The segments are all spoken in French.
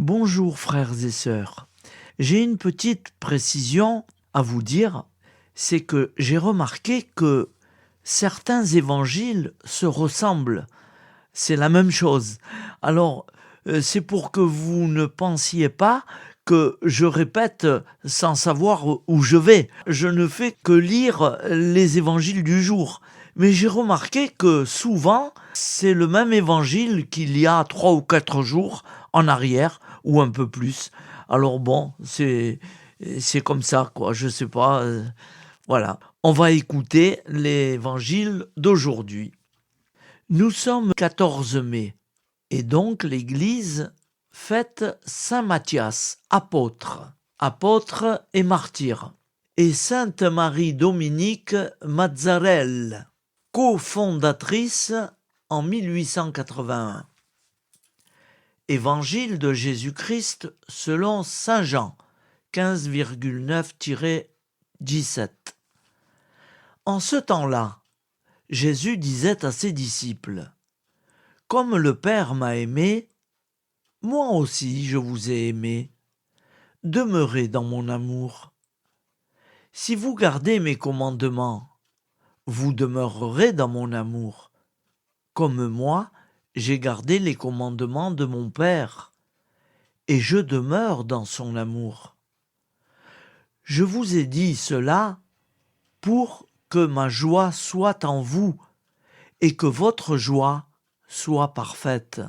Bonjour frères et sœurs. J'ai une petite précision à vous dire, c'est que j'ai remarqué que certains évangiles se ressemblent. C'est la même chose. Alors, c'est pour que vous ne pensiez pas que je répète sans savoir où je vais. Je ne fais que lire les évangiles du jour. Mais j'ai remarqué que souvent, c'est le même évangile qu'il y a 3 ou 4 jours en arrière, ou un peu plus. Alors bon, c'est comme ça, quoi. Je sais pas. Voilà. On va écouter l'évangile d'aujourd'hui. Nous sommes 14 mai et donc l'Église fête Saint Matthias, apôtre et martyr, et Sainte Marie-Dominique Mazzarelle, cofondatrice en 1881. Évangile de Jésus-Christ selon Saint Jean 15,9-17. En ce temps-là, Jésus disait à ses disciples : « Comme le Père m'a aimé, moi aussi je vous ai aimé. Demeurez dans mon amour. Si vous gardez mes commandements, vous demeurerez dans mon amour, comme moi j'ai gardé les commandements de mon Père, et je demeure dans son amour. Je vous ai dit cela pour que ma joie soit en vous et que votre joie soit parfaite.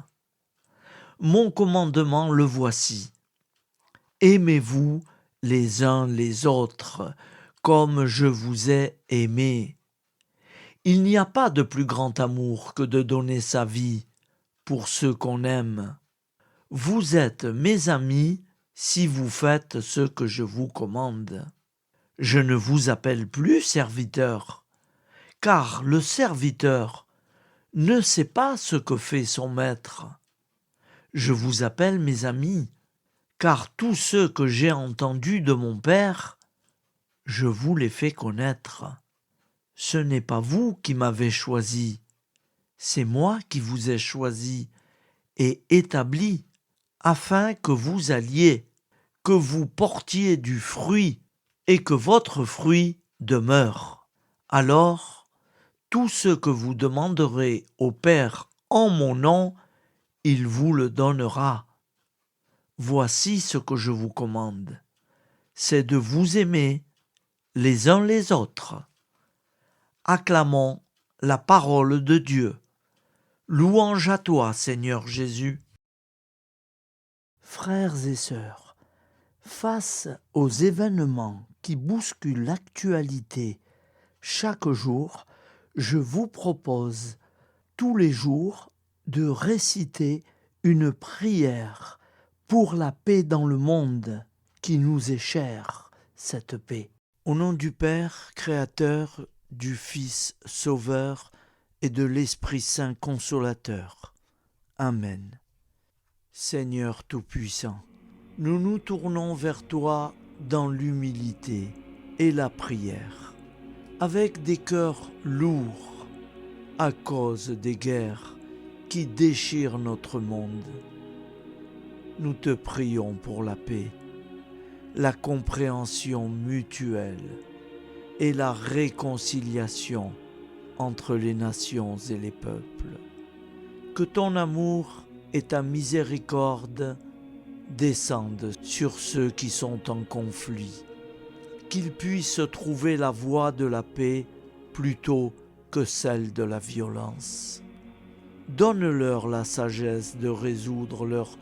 Mon commandement le voici. Aimez-vous les uns les autres comme je vous ai aimé. Il n'y a pas de plus grand amour que de donner sa vie pour ceux qu'on aime. Vous êtes mes amis si vous faites ce que je vous commande. Je ne vous appelle plus serviteur, car le serviteur ne sait pas ce que fait son maître. Je vous appelle mes amis, car tous ceux que j'ai entendus de mon Père, je vous les fais connaître. Ce n'est pas vous qui m'avez choisi, c'est moi qui vous ai choisi et établi, afin que vous alliez, que vous portiez du fruit et que votre fruit demeure. Alors, tout ce que vous demanderez au Père en mon nom, il vous le donnera. Voici ce que je vous commande, c'est de vous aimer les uns les autres. Acclamons la parole de Dieu. Louange à toi, Seigneur Jésus. Frères et sœurs, face aux événements qui bousculent l'actualité chaque jour, je vous propose tous les jours de réciter une prière pour la paix dans le monde qui nous est chère, cette paix. Au nom du Père, Créateur, du Fils, Sauveur et de l'Esprit Saint Consolateur. Amen. Seigneur Tout-Puissant, nous nous tournons vers toi dans l'humilité et la prière, avec des cœurs lourds à cause des guerres qui déchirent notre monde. Nous te prions pour la paix, la compréhension mutuelle et la réconciliation entre les nations et les peuples. Que ton amour et ta miséricorde descendent sur ceux qui sont en conflit, qu'ils puissent trouver la voie de la paix plutôt que celle de la violence. Donne-leur la sagesse de résoudre leurs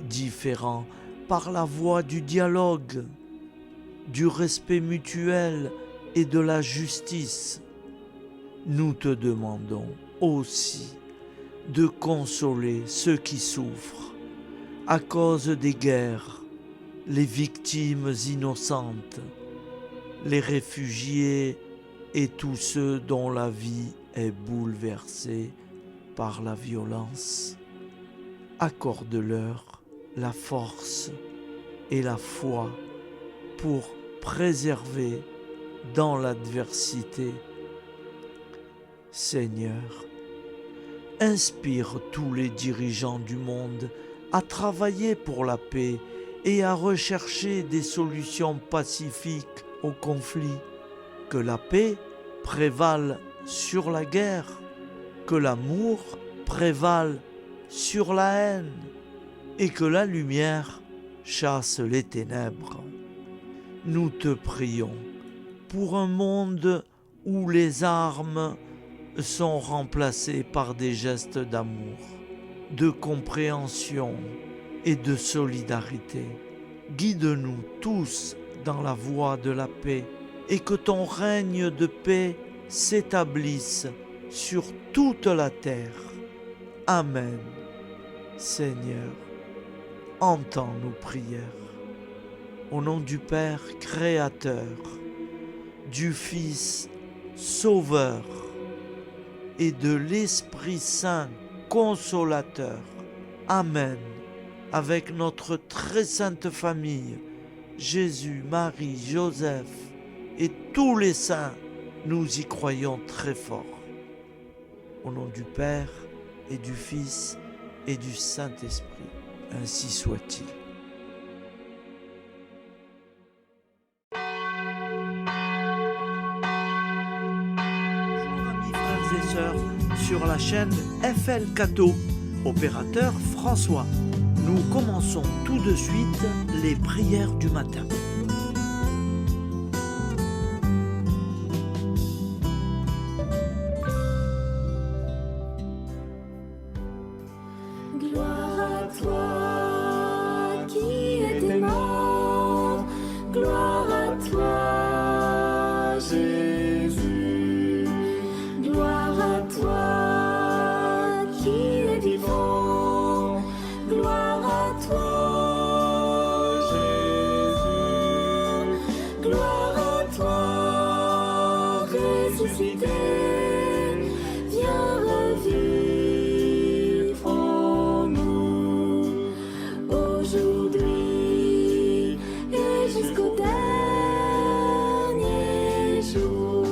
différends par la voie du dialogue, du respect mutuel et de la justice. Nous te demandons aussi de consoler ceux qui souffrent à cause des guerres, les victimes innocentes, les réfugiés et tous ceux dont la vie est bouleversée par la violence. Accorde-leur la force et la foi pour préserver dans l'adversité. Seigneur, inspire tous les dirigeants du monde à travailler pour la paix et à rechercher des solutions pacifiques aux conflits. Que la paix prévale sur la guerre, que l'amour prévale sur la haine et que la lumière chasse les ténèbres. Nous te prions pour un monde où les armes sont remplacées par des gestes d'amour, de compréhension et de solidarité. Guide-nous tous dans la voie de la paix et que ton règne de paix s'établisse sur toute la terre. Amen. Seigneur, entends nos prières. Au nom du Père Créateur, du Fils Sauveur et de l'Esprit Saint Consolateur. Amen. Avec notre très sainte famille, Jésus, Marie, Joseph et tous les saints, nous y croyons très fort. Au nom du Père et du Fils et du Saint-Esprit, ainsi soit-il. Bonjour amis frères et sœurs sur la chaîne FL Cato, opérateur François. Nous commençons tout de suite les prières du matin. Gloire à toi qui étais mort, gloire à toi Jésus, gloire à toi qui es vivant, gloire à toi Jésus, gloire à toi ressuscité, viens revivre en nous aujourd'hui et jusqu'au dernier jour.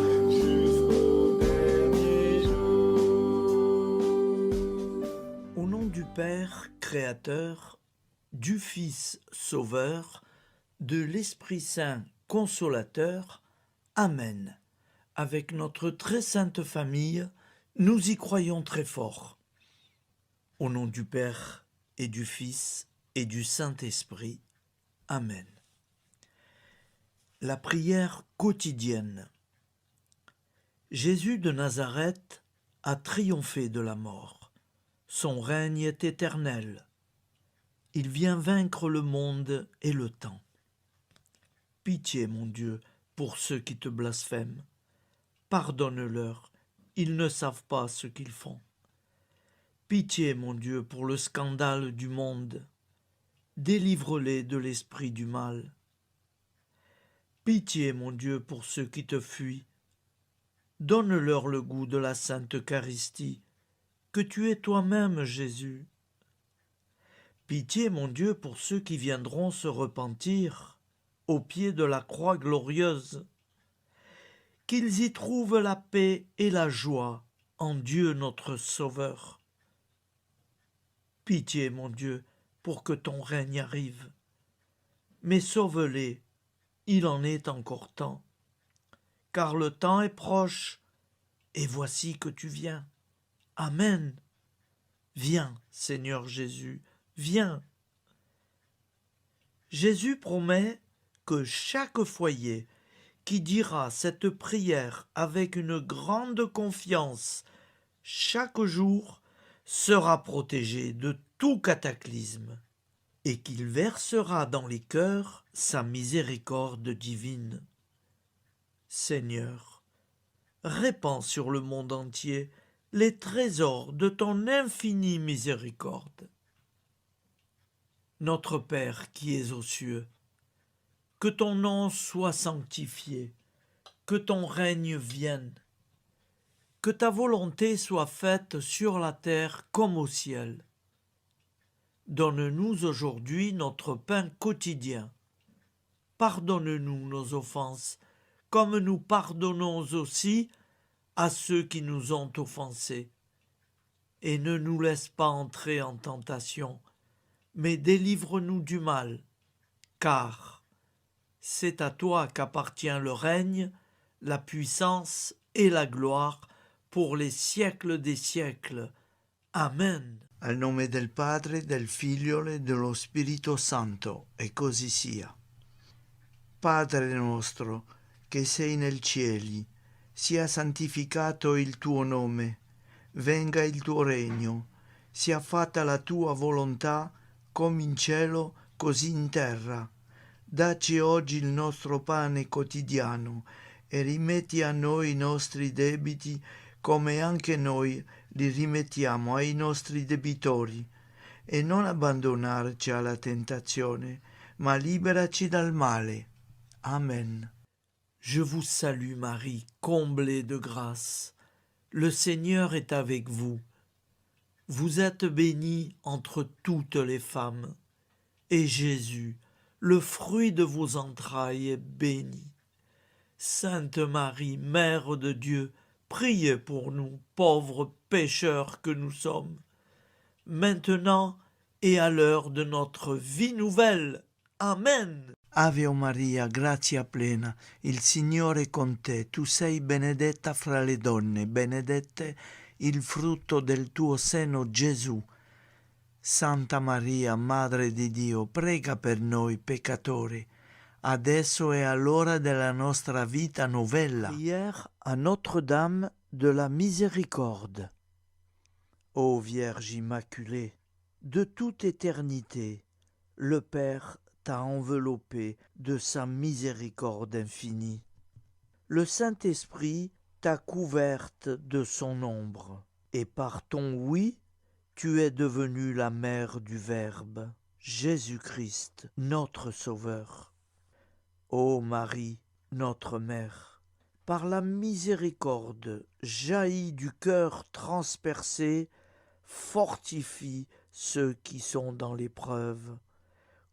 Au nom du Père Créateur, du Fils Sauveur, de l'Esprit Saint Consolateur. Amen. Avec notre très sainte famille, nous y croyons très fort. Au nom du Père et du Fils et du Saint-Esprit. Amen. La prière quotidienne. Jésus de Nazareth a triomphé de la mort. Son règne est éternel. Il vient vaincre le monde et le temps. Pitié, mon Dieu, pour ceux qui te blasphèment. Pardonne-leur, ils ne savent pas ce qu'ils font. Pitié, mon Dieu, pour le scandale du monde. Délivre-les de l'esprit du mal. Pitié, mon Dieu, pour ceux qui te fuient. Donne-leur le goût de la Sainte Eucharistie, que tu es toi-même, Jésus. Pitié, mon Dieu, pour ceux qui viendront se repentir au pied de la croix glorieuse, qu'ils y trouvent la paix et la joie en Dieu notre Sauveur. Pitié, mon Dieu, pour que ton règne arrive. Mais sauve-les, il en est encore temps, car le temps est proche, et voici que tu viens. Amen. Viens, Seigneur Jésus, viens. Jésus promet que chaque foyer qui dira cette prière avec une grande confiance chaque jour sera protégé de tout cataclysme et qu'il versera dans les cœurs sa miséricorde divine. Seigneur, répands sur le monde entier les trésors de ton infinie miséricorde. Notre Père qui es aux cieux, que ton nom soit sanctifié, que ton règne vienne, que ta volonté soit faite sur la terre comme au ciel. Donne-nous aujourd'hui notre pain quotidien. Pardonne-nous nos offenses, comme nous pardonnons aussi à ceux qui nous ont offensés. Et ne nous laisse pas entrer en tentation, mais délivre-nous du mal, car c'est à toi qu'appartient le règne, la puissance et la gloire pour les siècles des siècles. Amen. Al nome del Padre, del Figlio e dello Spirito Santo, e così sia. Padre nostro, che sei nel cieli, sia santificato il tuo nome, venga il tuo regno, sia fatta la tua volontà, come in cielo, così in terra. Dacci oggi il nostro pane quotidiano e rimetti a noi i nostri debiti, come anche noi li rimettiamo ai nostri debitori, e non abbandonarci alla tentazione, ma liberaci dal male. Amen. Je vous salue Marie, comblée de grâce. Le Seigneur est avec vous. Vous êtes bénie entre toutes les femmes, et Jésus, le fruit de vos entrailles, est béni. Sainte Marie, Mère de Dieu, priez pour nous, pauvres pécheurs que nous sommes, maintenant et à l'heure de notre vie nouvelle. Amen. Ave Maria, grazia plena, il Signore è con te, tu sei benedetta fra le donne, benedetto il frutto del tuo seno, Gesù. Santa Maria, Madre di Dio, prega per noi peccatori, adesso e all'ora della nostra vita novella. Prière à Notre-Dame de la Miséricorde. Ô Vierge Immaculée, De toute éternité, le Père t'a enveloppé de sa miséricorde infinie. Le Saint-Esprit t'a couverte de son ombre, et par ton oui, tu es devenue la mère du Verbe, Jésus-Christ, notre Sauveur. Ô Marie, notre Mère, par la miséricorde jaillie du cœur transpercé, fortifie ceux qui sont dans l'épreuve,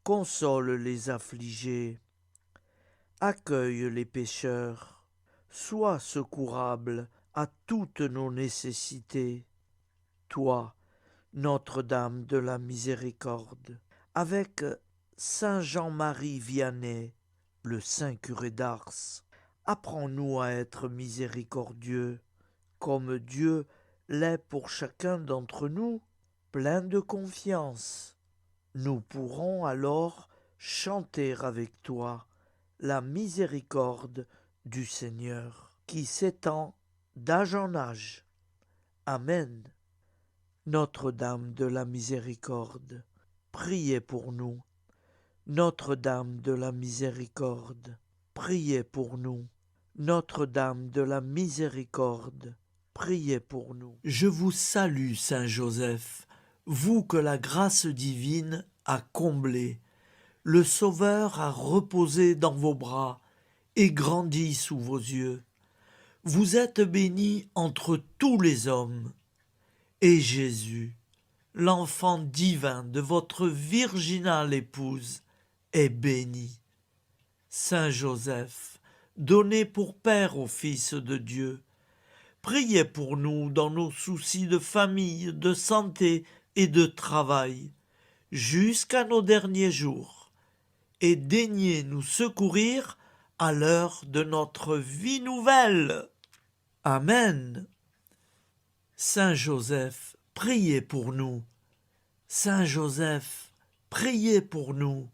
console les affligés, accueille les pécheurs, sois secourable à toutes nos nécessités. Toi, Notre-Dame de la Miséricorde, avec Saint Jean-Marie Vianney, le saint curé d'Ars, apprends-nous à être miséricordieux, comme Dieu l'est pour chacun d'entre nous, plein de confiance. Nous pourrons alors chanter avec toi la miséricorde du Seigneur, qui s'étend d'âge en âge. Amen. Notre-Dame de la Miséricorde, priez pour nous. Notre-Dame de la Miséricorde, priez pour nous. Notre-Dame de la Miséricorde, priez pour nous. Je vous salue, Saint Joseph, vous que la grâce divine a comblé. Le Sauveur a reposé dans vos bras et grandi sous vos yeux. Vous êtes bénie entre tous les hommes. Et Jésus, l'enfant divin de votre virginale épouse, est béni. Saint Joseph, donné pour Père au Fils de Dieu, priez pour nous dans nos soucis de famille, de santé et de travail, jusqu'à nos derniers jours, et daignez nous secourir à l'heure de notre vie nouvelle. Amen. Saint Joseph, priez pour nous. Saint Joseph, priez pour nous.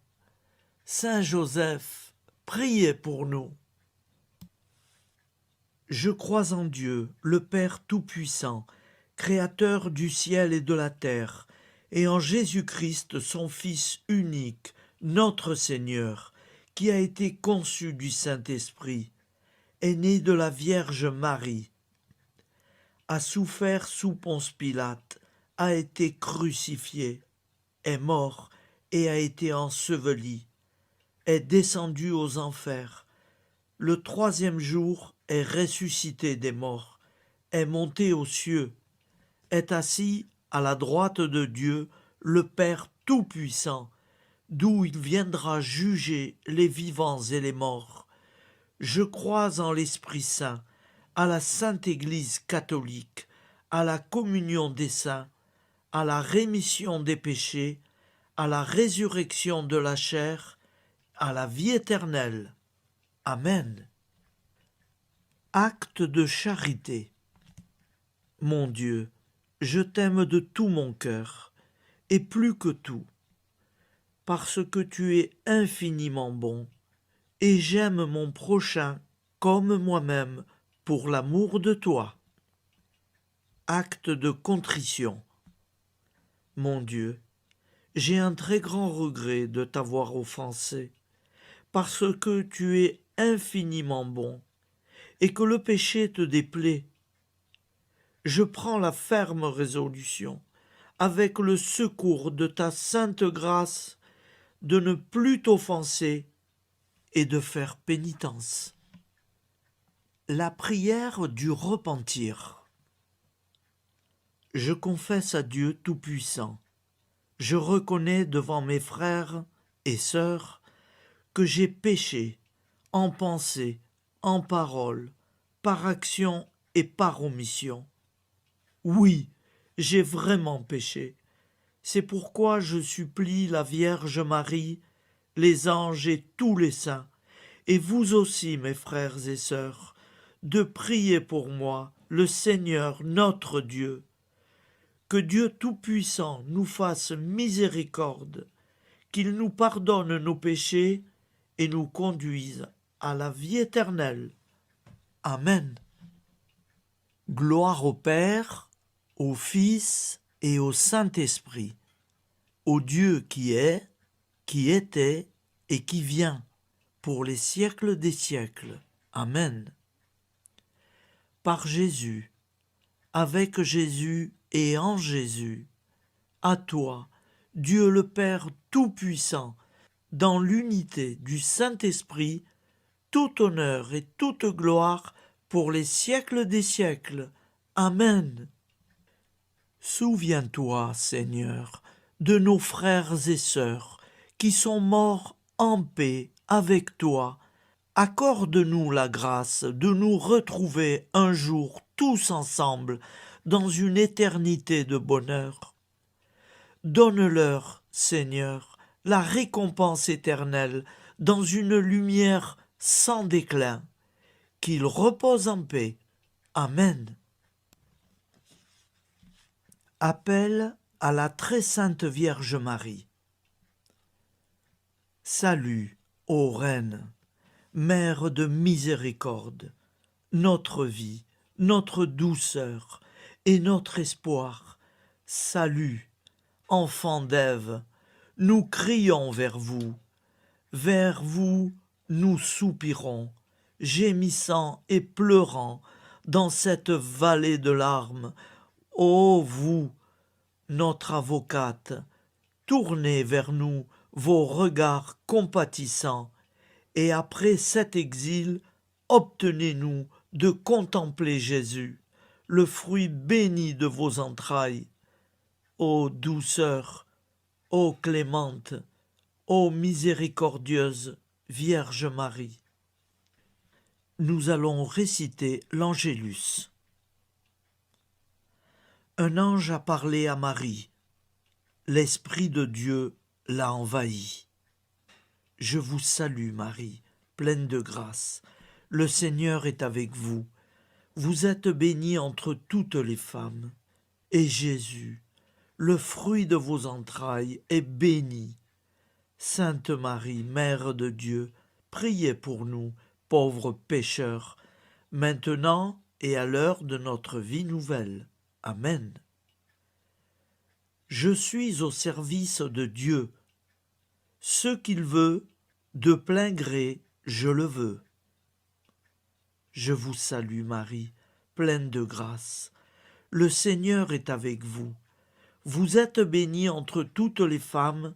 Saint Joseph, priez pour nous. Je crois en Dieu, le Père Tout-Puissant, Créateur du ciel et de la terre, et en Jésus-Christ, son Fils unique, notre Seigneur, qui a été conçu du Saint-Esprit, est né de la Vierge Marie, a souffert sous Ponce Pilate, a été crucifié, est mort et a été enseveli, est descendu aux enfers, le troisième jour est ressuscité des morts, est monté aux cieux, est assis à la droite de Dieu, le Père Tout-Puissant, d'où il viendra juger les vivants et les morts. Je crois en l'Esprit Saint, à la Sainte Église catholique, à la communion des saints, à la rémission des péchés, à la résurrection de la chair, à la vie éternelle. Amen. Acte de charité. Mon Dieu, je t'aime de tout mon cœur, et plus que tout, parce que tu es infiniment bon, et j'aime mon prochain comme moi-même pour l'amour de toi. Acte de contrition. Mon Dieu, j'ai un très grand regret de t'avoir offensé, parce que tu es infiniment bon, et que le péché te déplaît. Je prends la ferme résolution, avec le secours de ta sainte grâce, de ne plus t'offenser et de faire pénitence. La prière du repentir. Je confesse à Dieu Tout-Puissant. Je reconnais devant mes frères et sœurs que j'ai péché en pensée, en parole, par action et par omission. Oui, j'ai vraiment péché. C'est pourquoi je supplie la Vierge Marie, les anges et tous les saints, et vous aussi, mes frères et sœurs, de prier pour moi, le Seigneur notre Dieu. Que Dieu Tout-Puissant nous fasse miséricorde, qu'il nous pardonne nos péchés et nous conduise à la vie éternelle. Amen. Gloire au Père, au Fils et au Saint-Esprit, au Dieu qui est, qui était et qui vient, pour les siècles des siècles. Amen. Par Jésus, avec Jésus et en Jésus, à toi, Dieu le Père Tout-Puissant, dans l'unité du Saint-Esprit, tout honneur et toute gloire pour les siècles des siècles. Amen. Souviens-toi, Seigneur, de nos frères et sœurs qui sont morts en paix avec toi. Accorde-nous la grâce de nous retrouver un jour tous ensemble dans une éternité de bonheur. Donne-leur, Seigneur, la récompense éternelle dans une lumière sans déclin. Qu'ils reposent en paix. Amen. Appel à la très sainte Vierge Marie. Salut, ô Reine, Mère de miséricorde, notre vie, notre douceur et notre espoir. Salut, enfant d'Ève, nous crions vers vous nous soupirons, gémissant et pleurant dans cette vallée de larmes. Ô vous, notre avocate, tournez vers nous vos regards compatissants, et après cet exil, obtenez-nous de contempler Jésus, le fruit béni de vos entrailles. Ô douceur, ô clémente, ô miséricordieuse Vierge Marie. Nous allons réciter l'Angélus. Un ange a parlé à Marie. L'Esprit de Dieu l'a envahie. Je vous salue, Marie, pleine de grâce. Le Seigneur est avec vous. Vous êtes bénie entre toutes les femmes. Et Jésus, le fruit de vos entrailles, est béni. Sainte Marie, Mère de Dieu, priez pour nous, pauvres pécheurs, maintenant et à l'heure de notre vie nouvelle. Amen. Je suis au service de Dieu. Ce qu'il veut, de plein gré, je le veux. Je vous salue, Marie, pleine de grâce. Le Seigneur est avec vous. Vous êtes bénie entre toutes les femmes,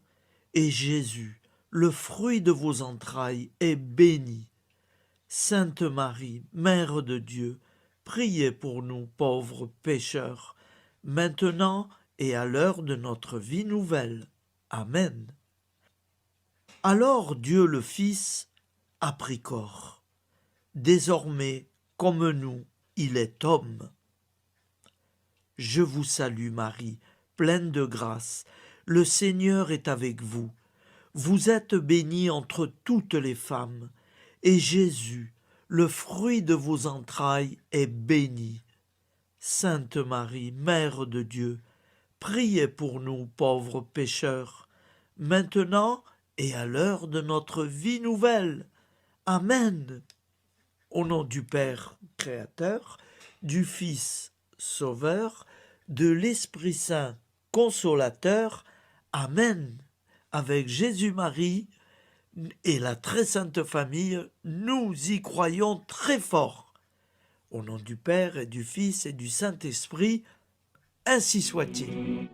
et Jésus, le fruit de vos entrailles, est béni. Sainte Marie, Mère de Dieu, priez pour nous pauvres pécheurs, maintenant et à l'heure de notre vie nouvelle. Amen. Alors Dieu le Fils a pris corps. Désormais, comme nous, il est homme. Je vous salue Marie, pleine de grâce. le Seigneur est avec vous. Vous êtes bénie entre toutes les femmes, et Jésus, le fruit de vos entrailles, est béni. Sainte Marie, Mère de Dieu, priez pour nous pauvres pécheurs, maintenant et à l'heure de notre vie nouvelle. Amen. Au nom du Père Créateur, du Fils Sauveur, de l'Esprit Saint Consolateur. Amen. Avec Jésus-Marie et la très sainte famille, nous y croyons très fort. Au nom du Père et du Fils et du Saint-Esprit, ainsi soit-il.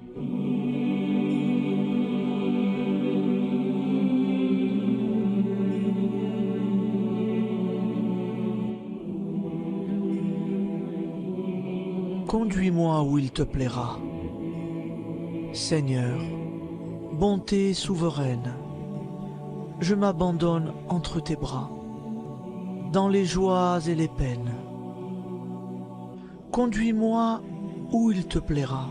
Conduis-moi où il te plaira. Seigneur, bonté souveraine, je m'abandonne entre tes bras, dans les joies et les peines. Conduis-moi où il te plaira.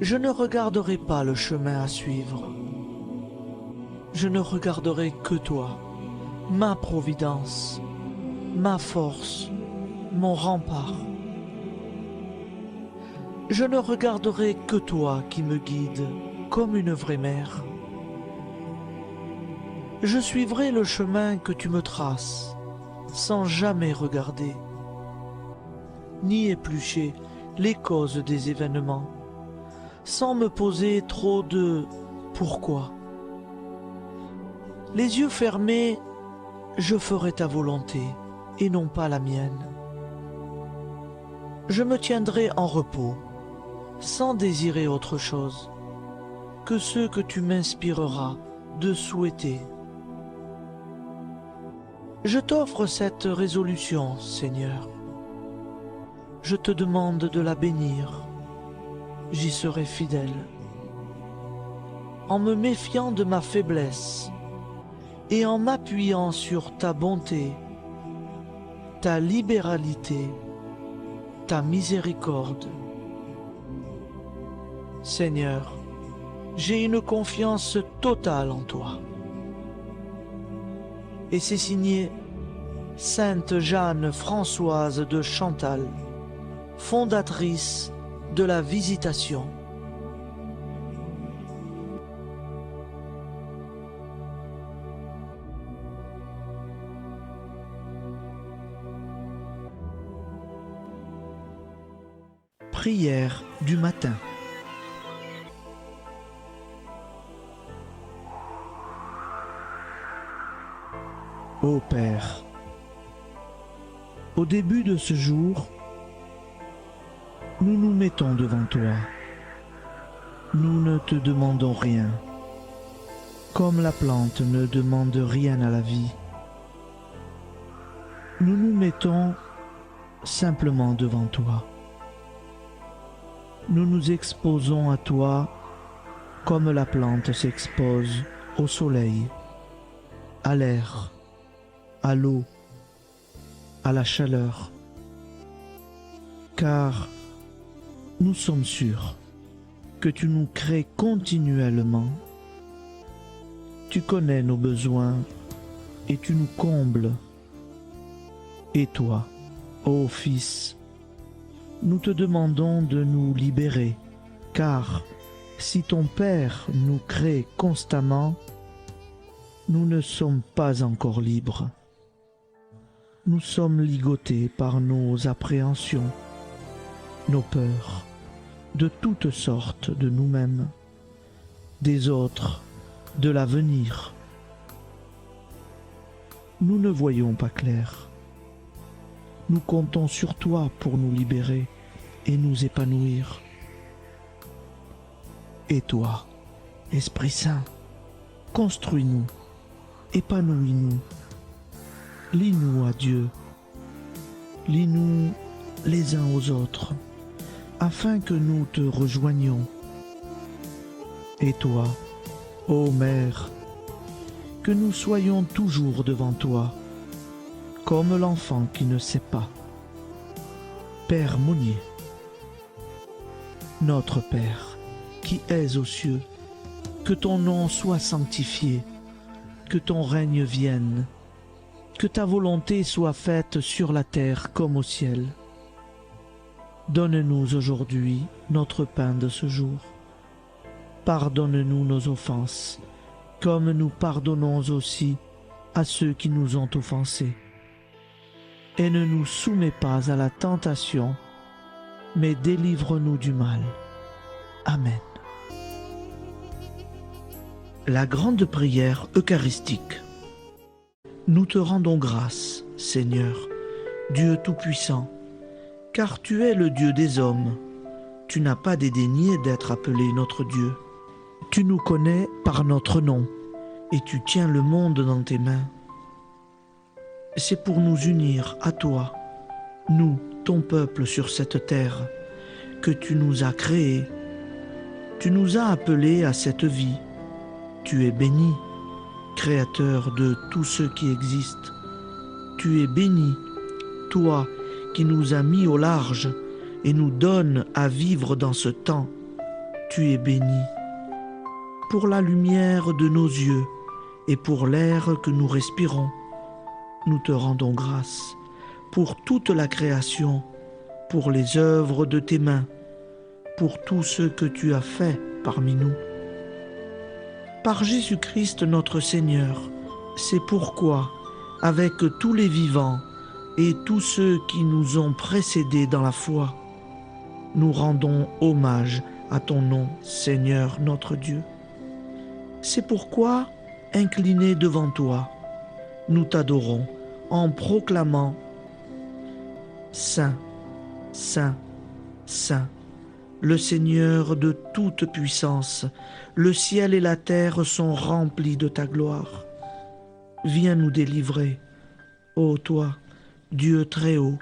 Je ne regarderai pas le chemin à suivre. Je ne regarderai que toi, ma providence, ma force, mon rempart. Je ne regarderai que toi qui me guides comme une vraie mère. Je suivrai le chemin que tu me traces, sans jamais regarder, ni éplucher les causes des événements, sans me poser trop de « pourquoi ». Les yeux fermés, je ferai ta volonté et non pas la mienne. Je me tiendrai en repos, sans désirer autre chose que ce que tu m'inspireras de souhaiter. Je t'offre cette résolution, Seigneur. Je te demande de la bénir. J'y serai fidèle. En me méfiant de ma faiblesse et en m'appuyant sur ta bonté, ta libéralité, ta miséricorde. Seigneur, j'ai une confiance totale en toi. Et c'est signé Sainte Jeanne Françoise de Chantal, fondatrice de la Visitation. Prière du matin. Ô Père, au début de ce jour, nous nous mettons devant toi. Nous ne te demandons rien, comme la plante ne demande rien à la vie. Nous nous mettons simplement devant toi. Nous nous exposons à toi comme la plante s'expose au soleil, à l'air, à l'eau, à la chaleur, car nous sommes sûrs que tu nous crées continuellement. Tu connais nos besoins et tu nous combles. Et toi, ô Fils, nous te demandons de nous libérer, car si ton Père nous crée constamment, nous ne sommes pas encore libres. Nous sommes ligotés par nos appréhensions, nos peurs, de toutes sortes de nous-mêmes, des autres, de l'avenir. Nous ne voyons pas clair. Nous comptons sur toi pour nous libérer et nous épanouir. Et toi, Esprit Saint, construis-nous, épanouis-nous, lie-nous à Dieu, lie-nous les uns aux autres, afin que nous te rejoignions. Et toi, ô Mère, que nous soyons toujours devant toi, comme l'enfant qui ne sait pas. Père Monnier, notre Père, qui es aux cieux, que ton nom soit sanctifié, que ton règne vienne, que ta volonté soit faite sur la terre comme au ciel. Donne-nous aujourd'hui notre pain de ce jour. Pardonne-nous nos offenses, comme nous pardonnons aussi à ceux qui nous ont offensés. Et ne nous soumets pas à la tentation, mais délivre-nous du mal. Amen. La grande prière eucharistique. Nous te rendons grâce, Seigneur, Dieu Tout-Puissant, car tu es le Dieu des hommes. Tu n'as pas dédaigné d'être appelé notre Dieu. Tu nous connais par notre nom, et tu tiens le monde dans tes mains. C'est pour nous unir à toi, nous, ton peuple sur cette terre, que tu nous as créés. Tu nous as appelés à cette vie. Tu es béni, Créateur de tout ce qui existe. Tu es béni, toi qui nous as mis au large et nous donnes à vivre dans ce temps. Tu es béni. Pour la lumière de nos yeux et pour l'air que nous respirons, nous te rendons grâce. Pour toute la création, pour les œuvres de tes mains, pour tout ce que tu as fait parmi nous. Par Jésus-Christ notre Seigneur, c'est pourquoi, avec tous les vivants et tous ceux qui nous ont précédés dans la foi, nous rendons hommage à ton nom, Seigneur notre Dieu. C'est pourquoi, inclinés devant toi, nous t'adorons en proclamant « Saint, Saint, Saint ». Le Seigneur de toute puissance, le ciel et la terre sont remplis de ta gloire. Viens nous délivrer, ô toi, Dieu très haut.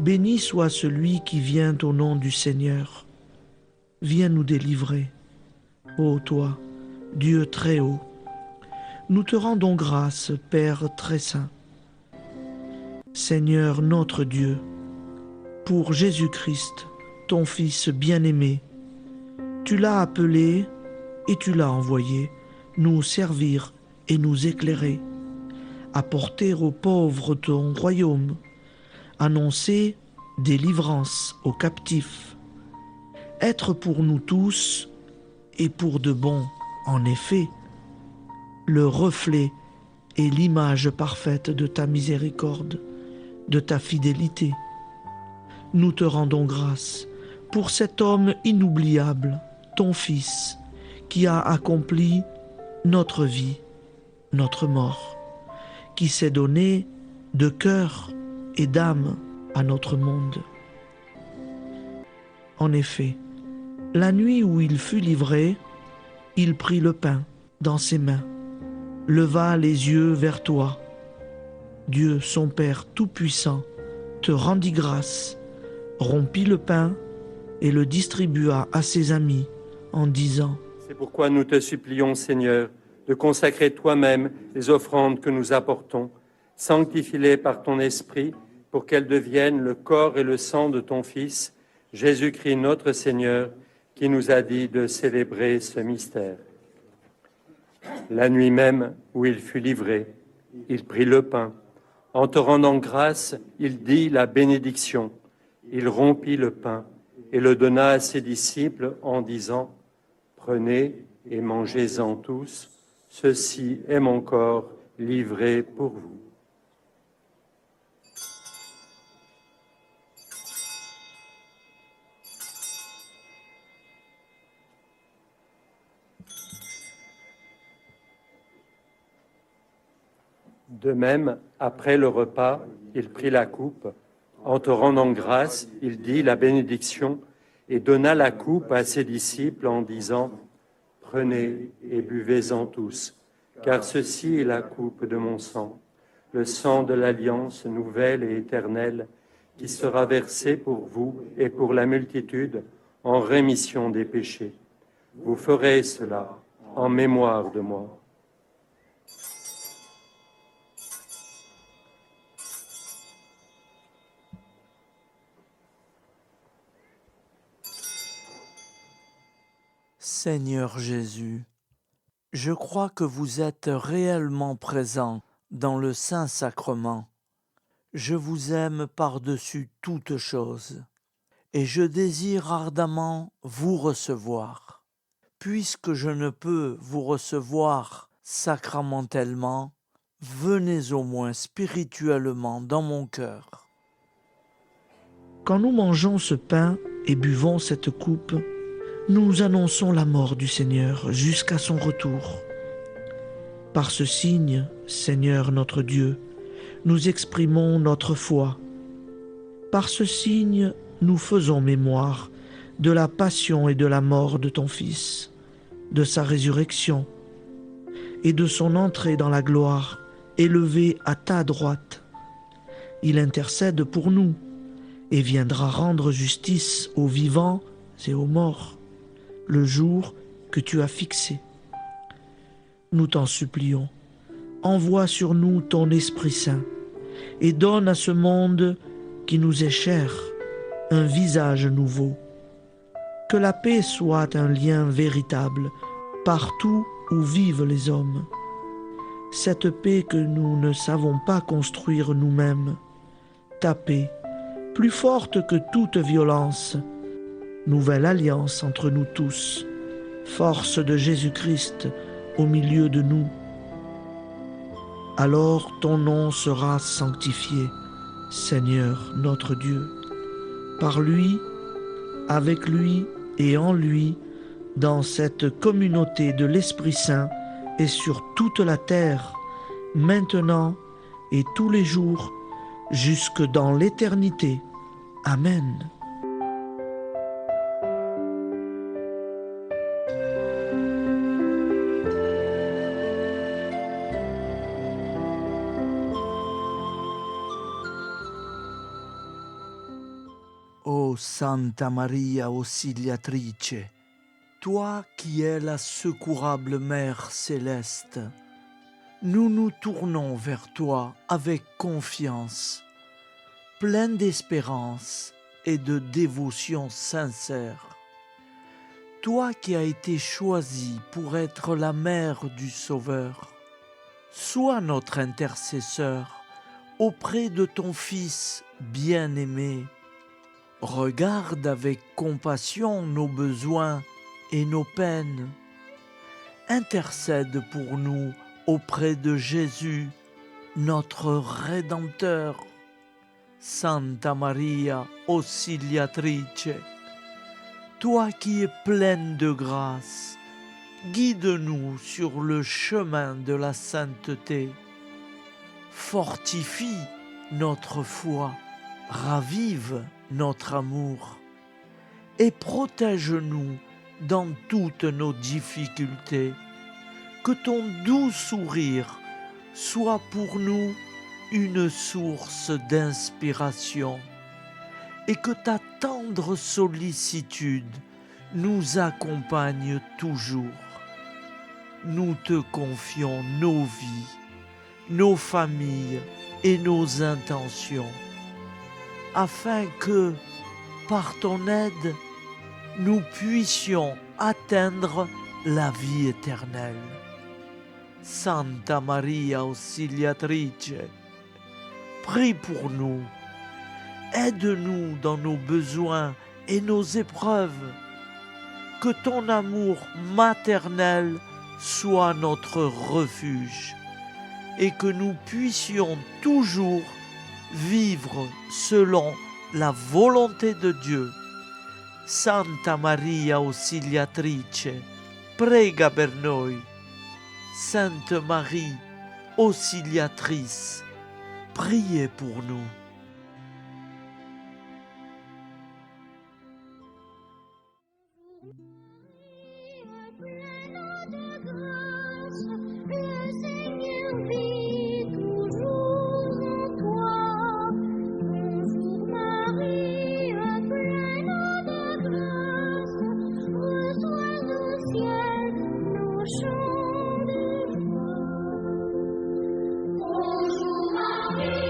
Béni soit celui qui vient au nom du Seigneur. Viens nous délivrer, ô toi, Dieu très haut. Nous te rendons grâce, Père très saint. Seigneur notre Dieu, pour Jésus-Christ, ton Fils bien-aimé, tu l'as appelé et tu l'as envoyé nous servir et nous éclairer, apporter aux pauvres ton royaume, annoncer délivrance aux captifs, être pour nous tous et pour de bon, en effet, le reflet et l'image parfaite de ta miséricorde, de ta fidélité. Nous te rendons grâce pour cet homme inoubliable, ton Fils, qui a accompli notre vie, notre mort, qui s'est donné de cœur et d'âme à notre monde. En effet, la nuit où il fut livré, il prit le pain dans ses mains, leva les yeux vers toi. Dieu, son Père Tout-Puissant, te rendit grâce, rompit le pain et le distribua à ses amis en disant : C'est pourquoi nous te supplions, Seigneur, de consacrer toi-même les offrandes que nous apportons. Sanctifie-les par ton Esprit pour qu'elles deviennent le corps et le sang de ton Fils, Jésus-Christ notre Seigneur, qui nous a dit de célébrer ce mystère. La nuit même où il fut livré, il prit le pain. En te rendant grâce, il dit la bénédiction. Il rompit le pain et le donna à ses disciples en disant : Prenez et mangez-en tous, ceci est mon corps livré pour vous. De même, après le repas, il prit la coupe. En te rendant grâce, il dit la bénédiction et donna la coupe à ses disciples en disant : Prenez et buvez-en tous, car ceci est la coupe de mon sang, le sang de l'alliance nouvelle et éternelle, qui sera versé pour vous et pour la multitude en rémission des péchés. Vous ferez cela en mémoire de moi. Seigneur Jésus, je crois que vous êtes réellement présent dans le Saint-Sacrement. Je vous aime par-dessus toute chose et je désire ardemment vous recevoir. Puisque je ne peux vous recevoir sacramentellement, venez au moins spirituellement dans mon cœur. Quand nous mangeons ce pain et buvons cette coupe, nous annonçons la mort du Seigneur jusqu'à son retour. Par ce signe, Seigneur notre Dieu, nous exprimons notre foi. Par ce signe, nous faisons mémoire de la passion et de la mort de ton Fils, de sa résurrection et de son entrée dans la gloire, élevé à ta droite. Il intercède pour nous et viendra rendre justice aux vivants et aux morts, le jour que tu as fixé. Nous t'en supplions, envoie sur nous ton Esprit Saint et donne à ce monde qui nous est cher un visage nouveau. Que la paix soit un lien véritable partout où vivent les hommes. Cette paix que nous ne savons pas construire nous-mêmes. Ta paix, plus forte que toute violence. Nouvelle alliance entre nous tous. Force de Jésus-Christ au milieu de nous. Alors ton nom sera sanctifié, Seigneur notre Dieu. Par lui, avec lui et en lui, dans cette communauté de l'Esprit Saint et sur toute la terre, maintenant et tous les jours, jusque dans l'éternité. Amen. Ô Santa Maria Auxiliatrice, toi qui es la secourable Mère céleste, nous nous tournons vers toi avec confiance, plein d'espérance et de dévotion sincère. Toi qui as été choisie pour être la mère du Sauveur, sois notre intercesseur auprès de ton Fils bien-aimé. Regarde avec compassion nos besoins et nos peines. Intercède pour nous auprès de Jésus, notre Rédempteur. Santa Maria Auxiliatrice, toi qui es pleine de grâce, guide-nous sur le chemin de la sainteté. Fortifie notre foi, ravive notre amour et protège-nous dans toutes nos difficultés. Que ton doux sourire soit pour nous une source d'inspiration et que ta tendre sollicitude nous accompagne toujours. Nous te confions nos vies, nos familles et nos intentions, afin que, par ton aide, nous puissions atteindre la vie éternelle. Santa Maria Auxiliatrice, prie pour nous, aide-nous dans nos besoins et nos épreuves, que ton amour maternel soit notre refuge et que nous puissions toujours vivre selon la volonté de Dieu. Santa Maria Auxiliatrice, prega per noi. Sainte Marie, Auxiliatrice, priez pour nous. Bonjour Marie,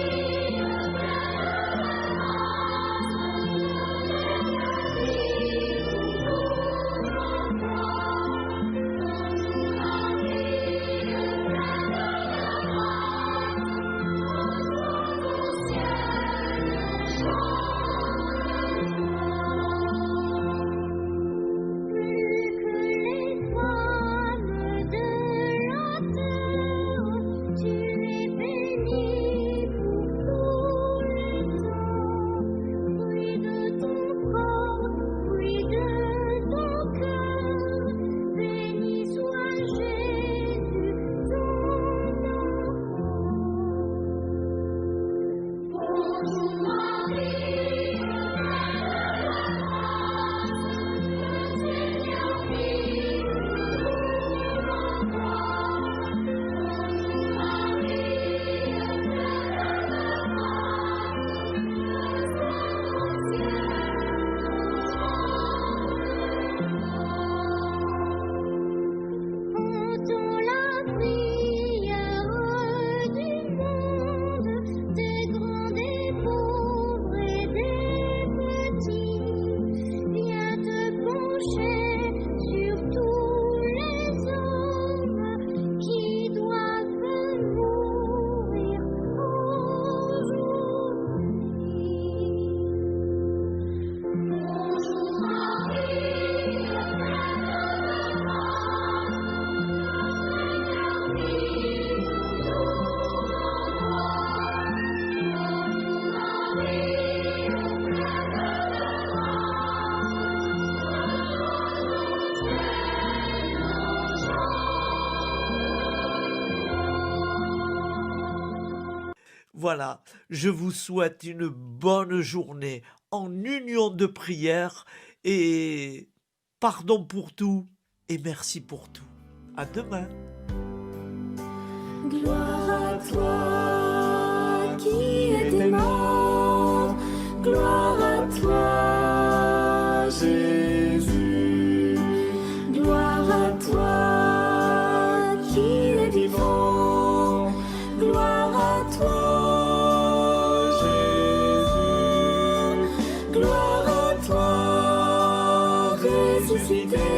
Voilà, je vous souhaite une bonne journée en union de prière et pardon pour tout et merci pour tout. À demain. Gloire à toi qui étais mort, gloire à toi Jésus, gloire à toi qui es vivant, gloire à toi Jésus, gloire à toi ressuscité.